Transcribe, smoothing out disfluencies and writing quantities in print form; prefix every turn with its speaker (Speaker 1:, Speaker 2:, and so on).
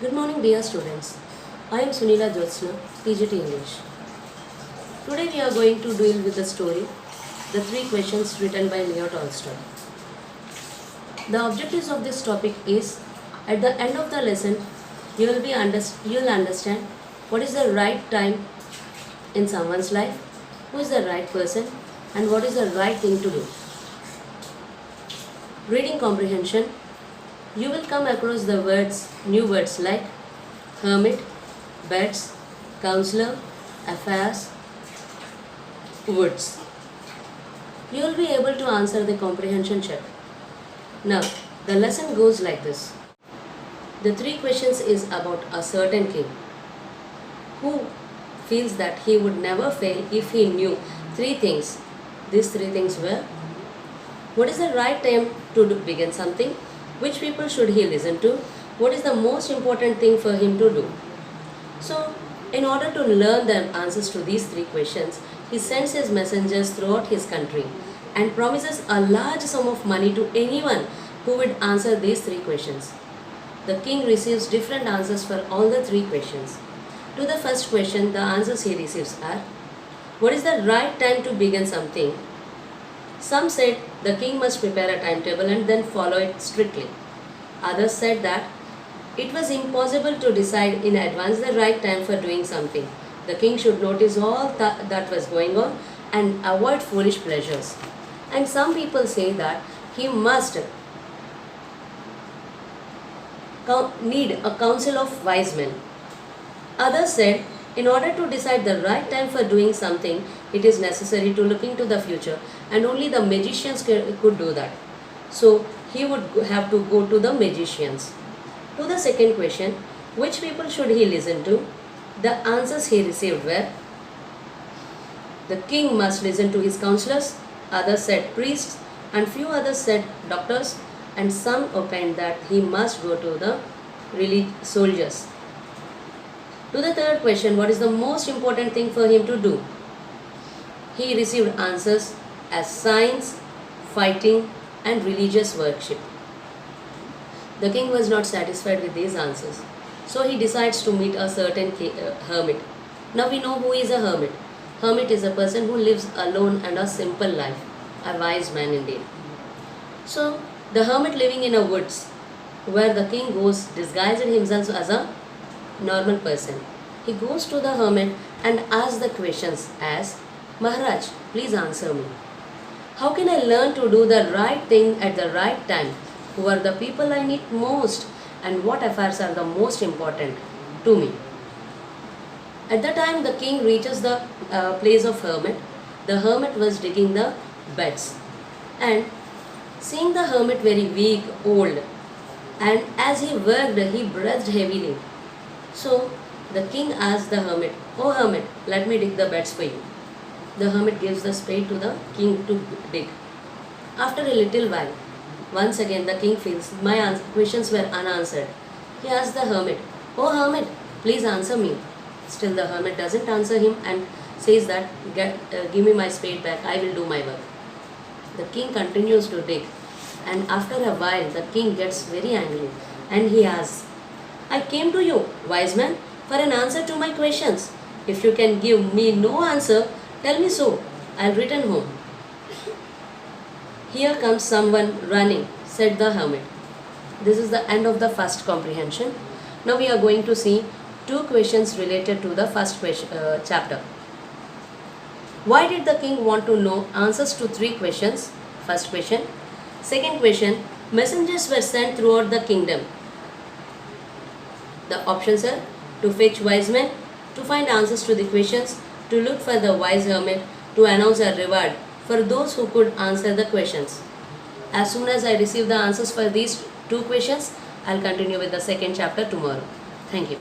Speaker 1: Good morning, dear students. I am Sunila Jyotsna, PGT English. Today we are going to deal with the story, The Three Questions written by Leo Tolstoy. The objectives of this topic is, at the end of the lesson, you will understand what is the right time in someone's life, who is the right person, and what is the right thing to do. Reading comprehension. You will come across the new words like hermit, beds, counselor, affairs, woods. You will be able to answer the comprehension check. Now, the lesson goes like this. The three questions is about a certain king who feels that he would never fail if he knew three things. These three things were: what is the right time to begin something? Which people should he listen to? What is the most important thing for him to do? So, in order to learn the answers to these three questions, he sends his messengers throughout his country and promises a large sum of money to anyone who would answer these three questions. The king receives different answers for all the three questions. To the first question, the answers he receives are: what is the right time to begin something? Some said the king must prepare a timetable and then follow it strictly. Others said that it was impossible to decide in advance the right time for doing something. The king should notice all that was going on and avoid foolish pleasures. And some people say that he must need a council of wise men. Others said, in order to decide the right time for doing something, it is necessary to look into the future, and only the magicians could do that. So he would have to go to the magicians. To the second question, which people should he listen to? The answers he received were: the king must listen to his counselors, others said priests, and few others said doctors, and some opined that he must go to the soldiers. To the third question, what is the most important thing for him to do? He received answers as science, fighting, and religious worship. The king was not satisfied with these answers, so he decides to meet a certain hermit. Now we know who is a hermit. Hermit is a person who lives alone and a simple life, a wise man indeed. So the hermit living in a woods, where the king goes disguised himself as a normal person. He goes to the hermit and asks the questions as: Maharaj, please answer me. How can I learn to do the right thing at the right time? Who are the people I need most? And what affairs are the most important to me? At the time the king reaches the place of hermit, the hermit was digging the beds. And seeing the hermit very weak, old, and as he worked, he breathed heavily. So the king asked the hermit, "Oh hermit, let me dig the beds for you." The hermit gives the spade to the king to dig. After a little while, once again the king feels my questions were unanswered. He asks the hermit, "Oh hermit, please answer me." Still the hermit doesn't answer him and says that, "Give me my spade back, I will do my work." The king continues to dig, and after a while the king gets very angry and he asks, "I came to you, wise man, for an answer to my questions. If you can give me no answer, tell me so. I'll return home." "Here comes someone running," said the hermit. This is the end of the first comprehension. Now we are going to see two questions related to the first chapter. Why did the king want to know answers to three questions? First question. Second question, messengers were sent throughout the kingdom. The options are: to fetch wise men, to find answers to the questions, to look for the wise hermit, to announce a reward for those who could answer the questions. As soon as I receive the answers for these two questions, I'll continue with the second chapter tomorrow. Thank you.